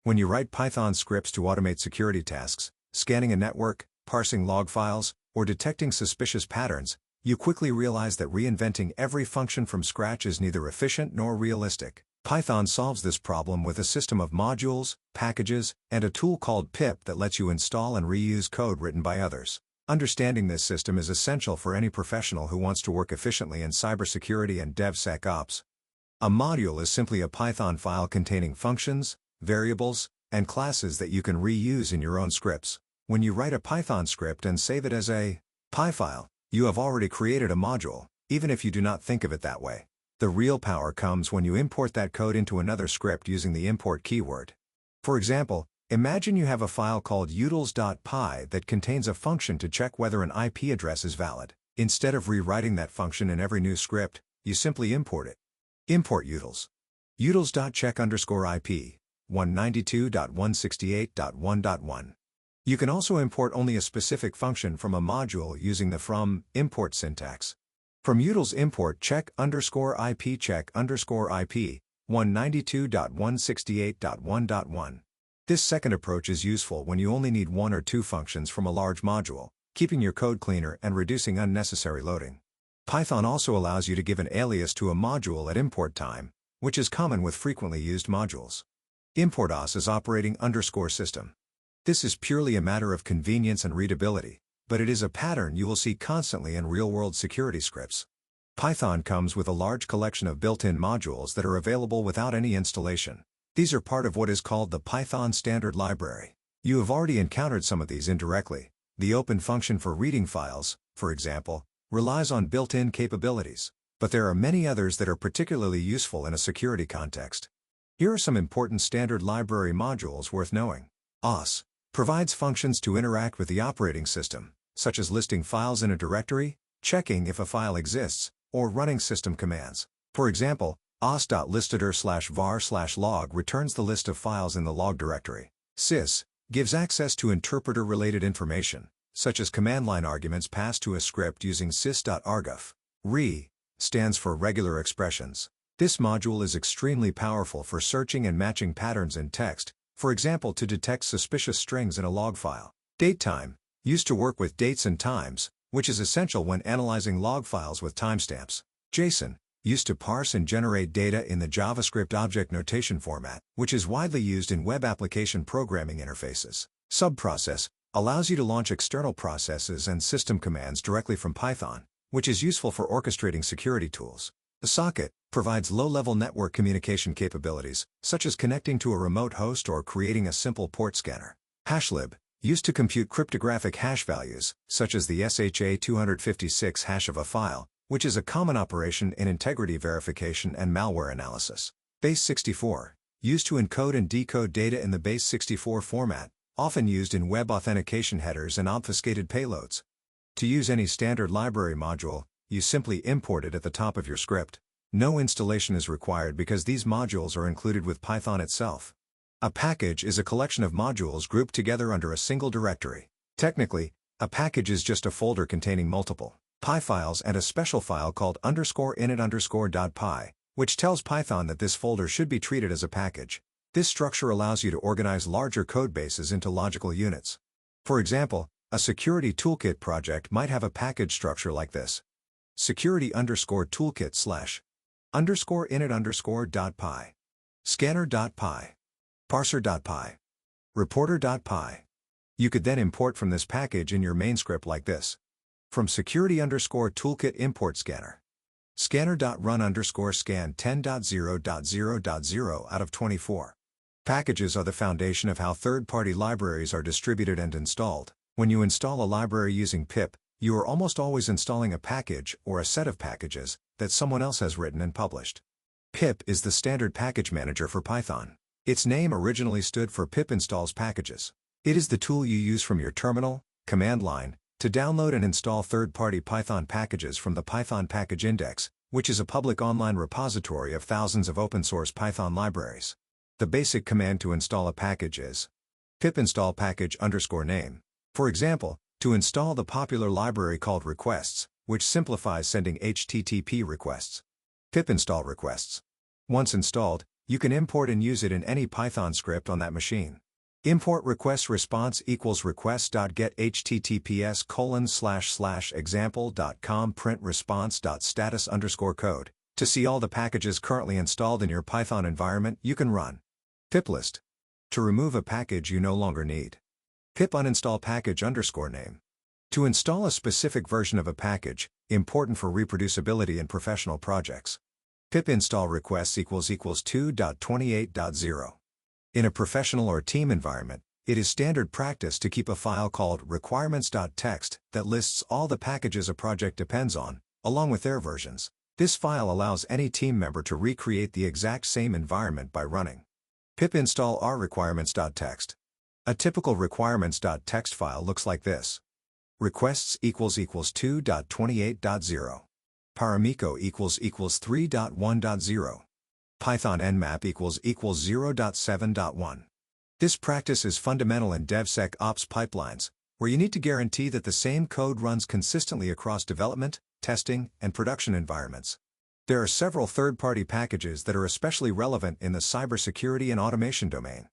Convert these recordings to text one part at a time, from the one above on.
When you write Python scripts to automate security tasks, scanning a network, parsing log files, or detecting suspicious patterns, you quickly realize that reinventing every function from scratch is neither efficient nor realistic. Python solves this problem with a system of modules, packages, and a tool called pip that lets you install and reuse code written by others. Understanding this system is essential for any professional who wants to work efficiently in cybersecurity and DevSecOps. A module is simply a Python file containing functions, variables, and classes that you can reuse in your own scripts. When you write a Python script and save it as a Py file, you have already created a module, even if you do not think of it that way. The real power comes when you import that code into another script using the import keyword. For example, imagine you have a file called utils.py that contains a function to check whether an IP address is valid. Instead of rewriting that function in every new script, you simply import it. Import utils. utils.check_IP 192.168.1.1. You can also import only a specific function from a module using the from import syntax. From utils import check_IP check_IP 192.168.1.1. This second approach is useful when you only need one or two functions from a large module, keeping your code cleaner and reducing unnecessary loading. Python also allows you to give an alias to a module at import time, which is common with frequently used modules. Import os is operating_system. This is purely a matter of convenience and readability, but it is a pattern you will see constantly in real-world security scripts. Python comes with a large collection of built-in modules that are available without any installation. These are part of what is called the Python standard library. You have already encountered some of these indirectly. The open function for reading files, for example, relies on built-in capabilities, but there are many others that are particularly useful in a security context. Here are some important standard library modules worth knowing. os provides functions to interact with the operating system, such as listing files in a directory, checking if a file exists, or running system commands. For example, os.listedr/var/log returns the list of files in the log directory. sys gives access to interpreter-related information, such as command line arguments passed to a script using sys.arguf. Re stands for regular expressions. This module is extremely powerful for searching and matching patterns in text, for example to detect suspicious strings in a log file. Datetime used to work with dates and times, which is essential when analyzing log files with timestamps. JSON used to parse and generate data in the JavaScript object notation format, which is widely used in web application programming interfaces. Subprocess allows you to launch external processes and system commands directly from Python, which is useful for orchestrating security tools. The socket provides low-level network communication capabilities, such as connecting to a remote host or creating a simple port scanner. Hashlib used to compute cryptographic hash values, such as the SHA-256 hash of a file, which is a common operation in integrity verification and malware analysis. Base64 used to encode and decode data in the Base64 format, often used in web authentication headers and obfuscated payloads. To use any standard library module, you simply import it at the top of your script. No installation is required because these modules are included with Python itself. A package is a collection of modules grouped together under a single directory. Technically, a package is just a folder containing multiple Py files and a special file called _init_.py, which tells Python that this folder should be treated as a package. This structure allows you to organize larger code bases into logical units. For example, a security toolkit project might have a package structure like this: security_toolkit/_init_.py, scanner.py, parser.py, reporter.py. You could then import from this package in your main script like this. From security_toolkit import scanner. Scanner.run_scan 10.0.0.0 out of 24. Packages are the foundation of how third-party libraries are distributed and installed. When you install a library using pip, you are almost always installing a package or a set of packages that someone else has written and published. Pip is the standard package manager for Python. Its name originally stood for pip installs packages. It is the tool you use from your terminal, command line, to download and install third-party Python packages from the Python Package Index, which is a public online repository of thousands of open-source Python libraries. The basic command to install a package is pip install package_name. For example, to install the popular library called requests, which simplifies sending HTTP requests. Pip install requests. Once installed, You can import and use it in any Python script on that machine. Import request response equals request.get https://example.com print response.status_code. To see all the packages currently installed in your Python environment, you can run pip list to remove a package you no longer need. Pip uninstall package_name. To install a specific version of a package, important for reproducibility in professional projects. Pip install requests equals 2.28.0. In a professional or team environment, it is standard practice to keep a file called requirements.txt that lists all the packages a project depends on, along with their versions. This file allows any team member to recreate the exact same environment by running pip install r-requirements.txt. A typical requirements.txt file looks like this. Requests equals 2.28.0. Paramiko equals 3.1.0. Python nmap equals 0.7.1. This practice is fundamental in DevSecOps pipelines, where you need to guarantee that the same code runs consistently across development, testing, and production environments. There are several third-party packages that are especially relevant in the cybersecurity and automation domain.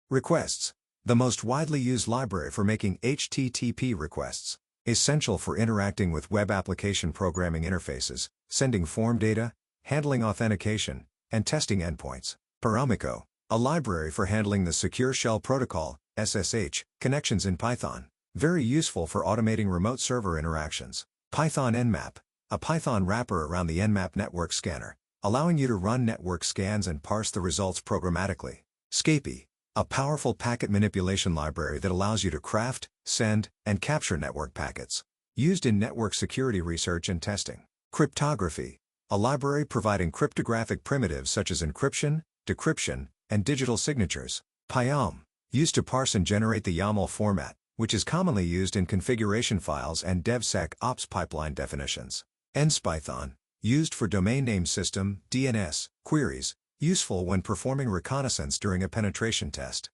Requests, the most widely used library for making HTTP requests, essential for interacting with web application programming interfaces, sending form data, handling authentication, and testing endpoints. Paramiko, a library for handling the Secure Shell Protocol, SSH, connections in Python, very useful for automating remote server interactions. Python nmap, a Python wrapper around the nmap network scanner, allowing you to run network scans and parse the results programmatically. Scapy, a powerful packet manipulation library that allows you to craft, send, and capture network packets, used in network security research and testing. Cryptography, a library providing cryptographic primitives such as encryption, decryption, and digital signatures. Pyom, used to parse and generate the YAML format, which is commonly used in configuration files and DevSecOps pipeline definitions. EnSPython, used for domain name system (DNS) queries, useful when performing reconnaissance during a penetration test.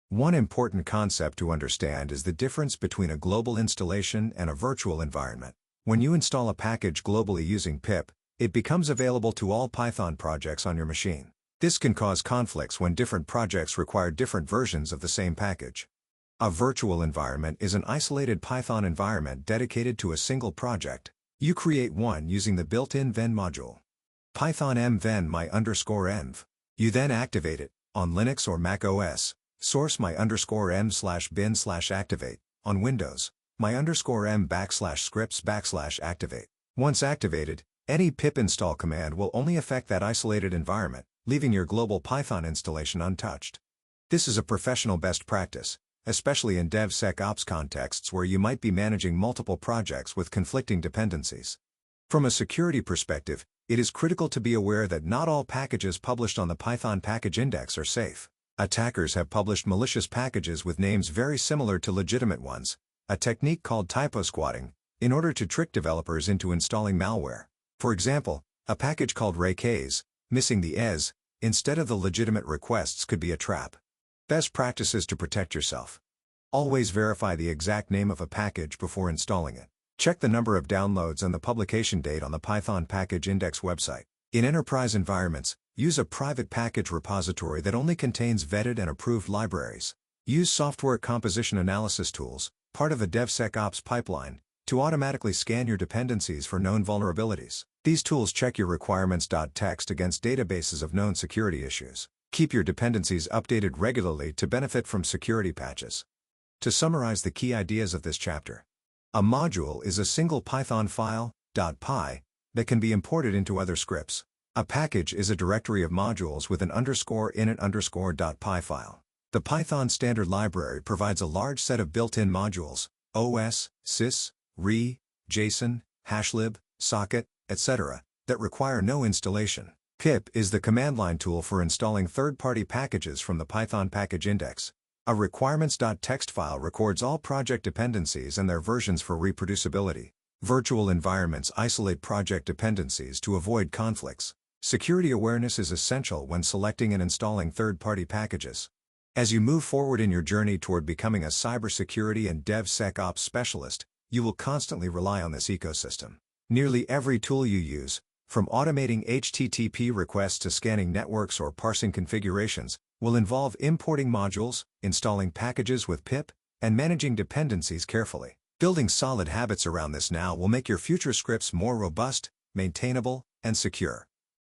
One important concept to understand is the difference between a global installation and a virtual environment. When you install a package globally using pip, it becomes available to all Python projects on your machine. This can cause conflicts when different projects require different versions of the same package. A virtual environment is an isolated Python environment dedicated to a single project. You create one using the built-in venv module. Python mven my_env. You then activate it, on Linux or Mac OS, source my_m/bin/activate, on Windows, my_m\scripts\activate. Once activated, any pip install command will only affect that isolated environment, leaving your global Python installation untouched. This is a professional best practice, especially in DevSecOps contexts where you might be managing multiple projects with conflicting dependencies. From a security perspective, it is critical to be aware that not all packages published on the Python package index are safe. Attackers have published malicious packages with names very similar to legitimate ones, a technique called typo squatting, in order to trick developers into installing malware. For example, a package called raycase, missing the es, instead of the legitimate requests could be a trap. Best practices to protect yourself. Always verify the exact name of a package before installing it. Check the number of downloads and the publication date on the Python package index website. In enterprise environments, use a private package repository that only contains vetted and approved libraries. Use software composition analysis tools, part of a DevSecOps pipeline, to automatically scan your dependencies for known vulnerabilities. These tools check your requirements.txt against databases of known security issues. Keep your dependencies updated regularly to benefit from security patches. To summarize the key ideas of this chapter, a module is a single Python file, .py, that can be imported into other scripts. A package is a directory of modules with an _init_.py file. The Python standard library provides a large set of built-in modules, OS, sys, re, JSON, hashlib, socket, etc., that require no installation. Pip is the command line tool for installing third-party packages from the Python package index. A requirements.txt file records all project dependencies and their versions for reproducibility. Virtual environments isolate project dependencies to avoid conflicts. Security awareness is essential when selecting and installing third-party packages. As you move forward in your journey toward becoming a cybersecurity and DevSecOps specialist, you will constantly rely on this ecosystem. Nearly every tool you use, From automating HTTP requests to scanning networks or parsing configurations, will involve importing modules, installing packages with pip, and managing dependencies carefully. Building solid habits around this now will make your future scripts more robust, maintainable, and secure.